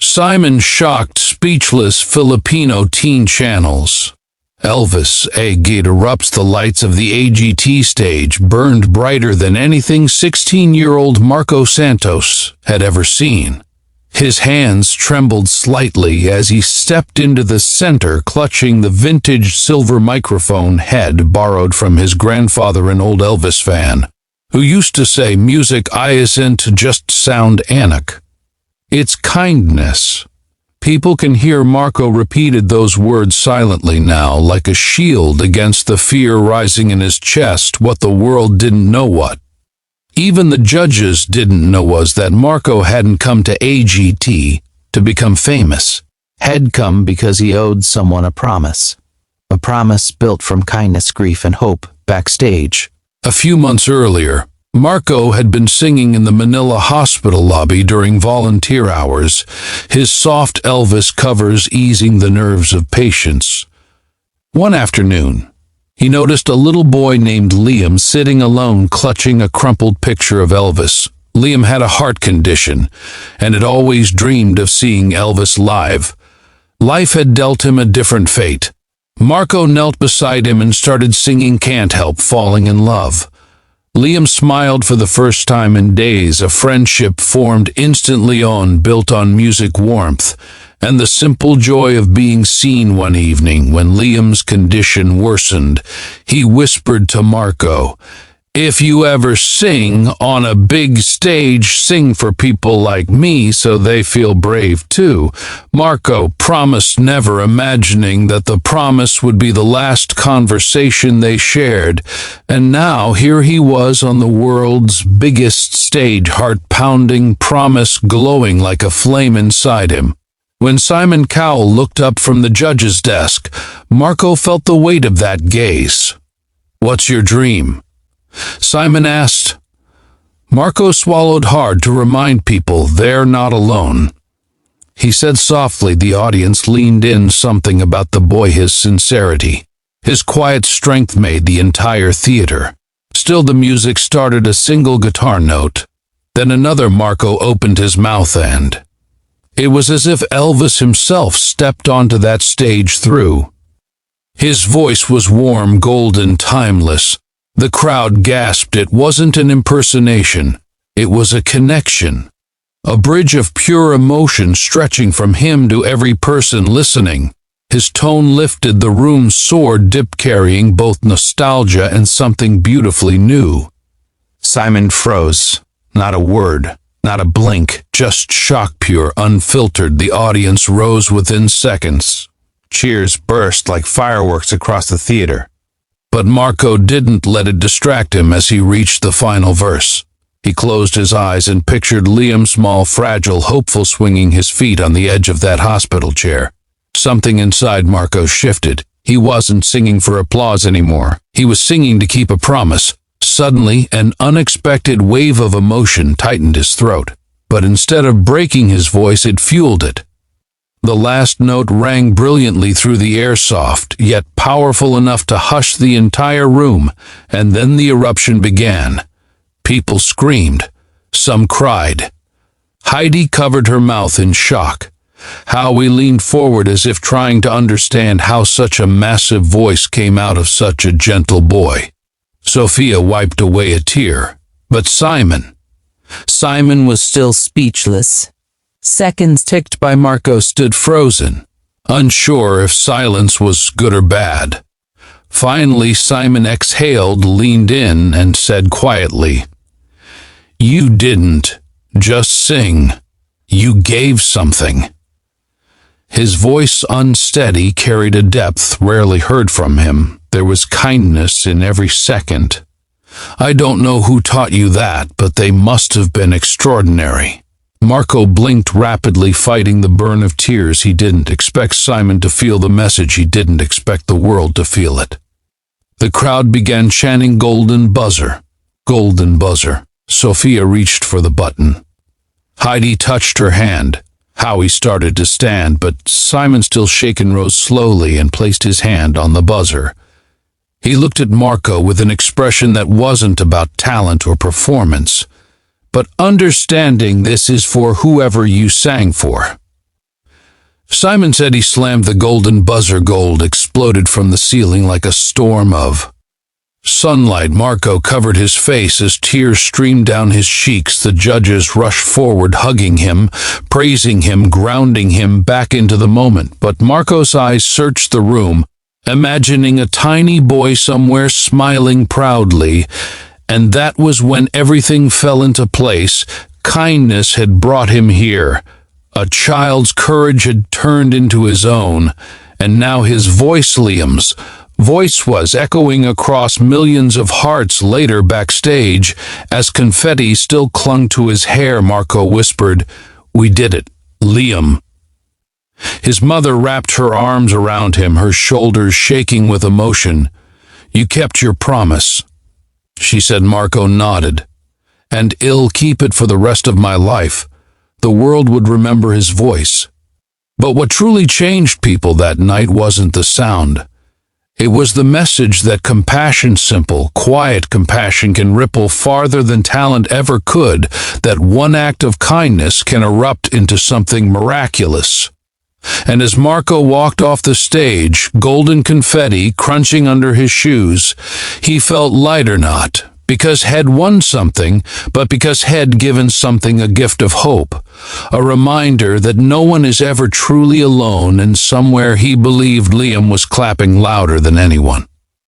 Simon shocked speechless Filipino teen channels. Elvis, AGT ERUPTS. The lights of the AGT stage burned brighter than anything 16-year-old Marco Santos had ever seen. His hands trembled slightly as he stepped into the center, clutching the vintage silver microphone head borrowed from his grandfather, an old Elvis fan, who used to say, "Music isn't just sound, Anik. It's kindness." People can hear Marco repeated those words silently now, like a shield against the fear rising in his chest. What the world didn't know, what even the judges didn't know, was that Marco hadn't come to AGT to become famous. Had come because he owed someone a promise built from kindness, grief, and hope. Backstage, a few months earlier, Marco had been singing in the Manila hospital lobby during volunteer hours, his soft Elvis covers easing the nerves of patients. One afternoon, he noticed a little boy named Liam sitting alone, clutching a crumpled picture of Elvis. Liam had a heart condition and had always dreamed of seeing Elvis live. Life had dealt him a different fate. Marco knelt beside him and started singing "Can't Help Falling in Love." Liam smiled for the first time in days. A friendship formed instantly, built on music warmth and the simple joy of being seen. One evening, when Liam's condition worsened, he whispered to Marco, "If you ever sing on a big stage, sing for people like me so they feel brave too." Marco promised, never imagining that the promise would be the last conversation they shared. And now here he was on the world's biggest stage, heart-pounding, promise glowing like a flame inside him. When Simon Cowell looked up from the judge's desk, Marco felt the weight of that gaze. "What's your dream?" Simon asked. Marco swallowed hard to remind people they're not alone. He said softly. The audience leaned in. Something about the boy, his sincerity, his quiet strength made the entire theater. Still, the music started, a single guitar note, then another. Marco opened his mouth, and it was as if Elvis himself stepped onto that stage through. His voice was warm, golden, timeless. The crowd gasped. It wasn't an impersonation. It was a connection. A bridge of pure emotion stretching from him to every person listening. His tone lifted, the room soared, deep, carrying both nostalgia and something beautifully new. Simon froze. Not a word, not a blink, just shock, pure, unfiltered. The audience rose within seconds. Cheers burst like fireworks across the theater. But Marco didn't let it distract him as he reached the final verse. He closed his eyes and pictured Liam, small, fragile, hopeful, swinging his feet on the edge of that hospital chair. Something inside Marco shifted. He wasn't singing for applause anymore. He was singing to keep a promise. Suddenly, an unexpected wave of emotion tightened his throat. But instead of breaking his voice, it fueled it. The last note rang brilliantly through the air, soft, yet powerful enough to hush the entire room, and then the eruption began. People screamed. Some cried. Heidi covered her mouth in shock. Howie leaned forward as if trying to understand how such a massive voice came out of such a gentle boy. Sophia wiped away a tear. But Simon was still speechless. Seconds ticked by. Marco stood frozen, unsure if silence was good or bad. Finally, Simon exhaled, leaned in, and said quietly, "You didn't just sing. You gave something." His voice, unsteady, carried a depth rarely heard from him. There was kindness in every second. "I don't know who taught you that, but they must have been extraordinary." Marco blinked rapidly, fighting the burn of tears. He didn't expect Simon to feel the message. He didn't expect the world to feel it. The crowd began chanting, "Golden buzzer, golden buzzer." Sophia reached for the button. Heidi touched her hand. Howie started to stand, but Simon, still shaken, rose slowly and placed his hand on the buzzer. He looked at Marco with an expression that wasn't about talent or performance, but understanding. "This is for whoever you sang for." Simon said he slammed the golden buzzer. Gold exploded from the ceiling like a storm of sunlight. Marco covered his face as tears streamed down his cheeks. The judges rushed forward, hugging him, praising him, grounding him back into the moment. But Marco's eyes searched the room, imagining a tiny boy somewhere smiling proudly. And that was when everything fell into place. Kindness had brought him here. A child's courage had turned into his own, and now his voice, Liam's voice, was echoing across millions of hearts. Later, backstage, as confetti still clung to his hair, Marco whispered, "We did it, Liam." His mother wrapped her arms around him, her shoulders shaking with emotion. "You kept your promise," she said. Marco nodded. "And I'll keep it for the rest of my life." The world would remember his voice. But what truly changed people that night wasn't the sound. It was the message that compassion, simple, quiet compassion, can ripple farther than talent ever could, that one act of kindness can erupt into something miraculous. And as Marco walked off the stage, golden confetti crunching under his shoes, he felt lighter, not because Head won something, but because Head given something, a gift of hope, a reminder that no one is ever truly alone, and somewhere he believed Liam was clapping louder than anyone.